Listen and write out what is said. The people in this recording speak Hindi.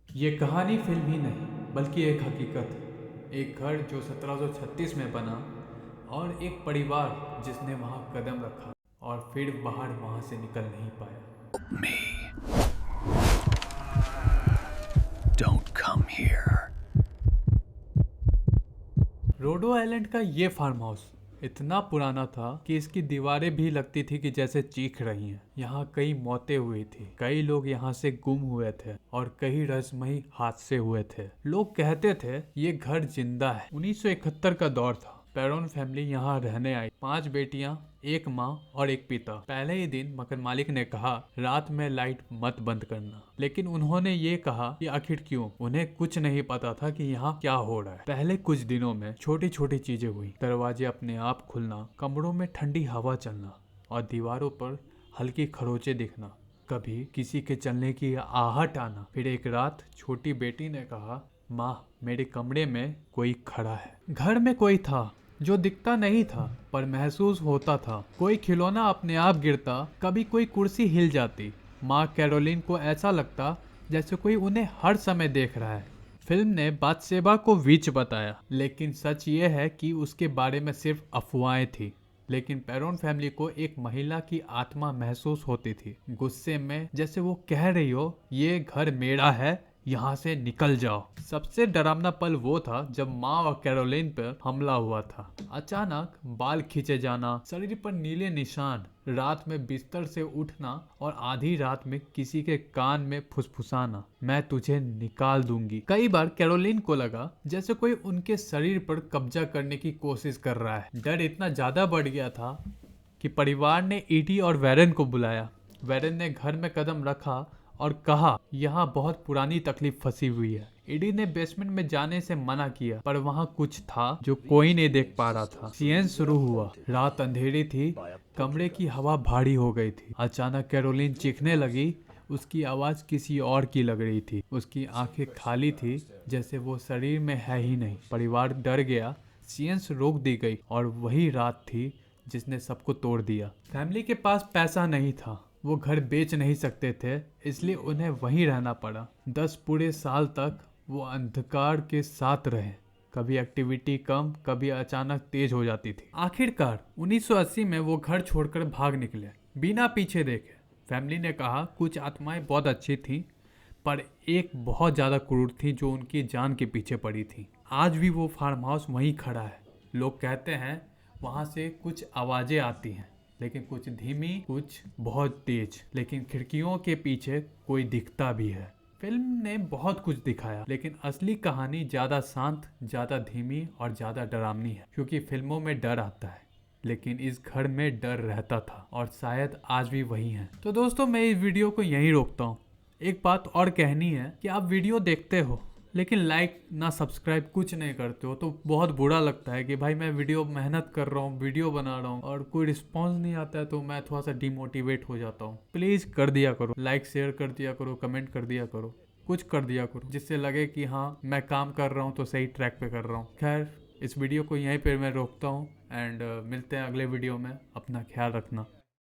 ये कहानी फिल्म ही नहीं बल्कि एक हकीकत है। एक घर जो 1736 में बना और एक परिवार जिसने वहाँ कदम रखा और फिर बाहर वहाँ से निकल नहीं पाया। Me. Don't come here. रोडो आइलैंड का ये फार्म हाउस इतना पुराना था कि इसकी दीवारें भी लगती थी कि जैसे चीख रही हैं। यहाँ कई मौतें हुई थी, कई लोग यहाँ से गुम हुए थे और कई रहस्यमयी हादसे हुए थे। लोग कहते थे ये घर जिंदा है। 1971 का दौर था। पेरोन फैमिली यहाँ रहने आई। 5 बेटियां, एक माँ और एक पिता। पहले ही दिन मकान मालिक ने कहा रात में लाइट मत बंद करना, लेकिन उन्होंने ये कहा कि आखिर क्यों। उन्हें कुछ नहीं पता था कि यहाँ क्या हो रहा है। पहले कुछ दिनों में छोटी छोटी चीजें हुई। दरवाजे अपने आप खुलना, कमरों में ठंडी हवा चलना और दीवारों पर हल्की खरोंचे दिखना, कभी किसी के चलने की आहट आना। फिर एक रात छोटी बेटी ने कहा, माँ मेरे कमरे में कोई खड़ा है। घर में कोई था जो दिखता नहीं था पर महसूस होता था। कोई खिलौना अपने आप गिरता, कभी कोई कुर्सी हिल जाती। माँ कैरोलिन को ऐसा लगता जैसे कोई उन्हें हर समय देख रहा है। फिल्म ने बातशेबा को विच बताया, लेकिन सच ये है कि उसके बारे में सिर्फ अफवाहें थी। लेकिन पेरोन फैमिली को एक महिला की आत्मा महसूस होती थी, गुस्से में, जैसे वो कह रही हो ये घर मेरा है, यहाँ से निकल जाओ। सबसे डरावना पल वो था जब माँ और कैरोलिन पर हमला हुआ था। अचानक बाल खींचे जाना, शरीर पर नीले निशान, रात में बिस्तर से उठना और आधी रात में किसी के कान में फुसफुसाना, मैं तुझे निकाल दूंगी। कई बार कैरोलिन को लगा जैसे कोई उनके शरीर पर कब्जा करने की कोशिश कर रहा है। डर इतना ज्यादा बढ़ गया था कि परिवार ने ईटी और वेरन को बुलाया। वेरन ने घर में कदम रखा और कहा यहाँ बहुत पुरानी तकलीफ फंसी हुई है। ईडी ने बेसमेंट में जाने से मना किया, पर वहाँ कुछ था जो कोई नहीं देख पा रहा था। सीएन शुरू हुआ। रात अंधेरी थी, कमरे की हवा भारी हो गई थी। अचानक कैरोलिन चीखने लगी। उसकी आवाज किसी और की लग रही थी। उसकी आंखें खाली थी, जैसे वो शरीर में है ही नहीं। परिवार डर गया। सीएंस रोक दी गई और वही रात थी जिसने सबको तोड़ दिया। फैमिली के पास पैसा नहीं था, वो घर बेच नहीं सकते थे, इसलिए उन्हें वहीं रहना पड़ा। 10 पूरे साल तक वो अंधकार के साथ रहे। कभी एक्टिविटी कम, कभी अचानक तेज हो जाती थी। आखिरकार 1980 में वो घर छोड़कर भाग निकले, बिना पीछे देखे। फैमिली ने कहा कुछ आत्माएं बहुत अच्छी थीं, पर एक बहुत ज़्यादा क्रूर थी जो उनकी जान के पीछे पड़ी थी। आज भी वो फार्म हाउस वहीं खड़ा है। लोग कहते हैं वहाँ से कुछ आवाज़ें आती हैं, लेकिन कुछ धीमी, कुछ बहुत तेज। लेकिन खिड़कियों के पीछे कोई दिखता भी है। फिल्म ने बहुत कुछ दिखाया, लेकिन असली कहानी ज़्यादा शांत, ज़्यादा धीमी और ज़्यादा डरावनी है। क्योंकि फिल्मों में डर आता है, लेकिन इस घर में डर रहता था और शायद आज भी वही है। तो दोस्तों मैं इस वीडियो को यहीं रोकता हूँ। एक बात और कहनी है कि आप वीडियो देखते हो लेकिन लाइक ना सब्सक्राइब कुछ नहीं करते हो, तो बहुत बुरा लगता है कि भाई मैं वीडियो मेहनत कर रहा हूँ, वीडियो बना रहा हूँ और कोई रिस्पॉन्स नहीं आता है, तो मैं थोड़ा सा डिमोटिवेट हो जाता हूँ। प्लीज़ कर दिया करो, लाइक शेयर कर दिया करो, कमेंट कर दिया करो, कुछ कर दिया करो जिससे लगे कि हाँ मैं काम कर रहा हूँ तो सही ट्रैक पे कर रहा हूँ। खैर इस वीडियो को यहीं पर मैं रोकता हूँ एंड मिलते हैं अगले वीडियो में। अपना ख्याल रखना।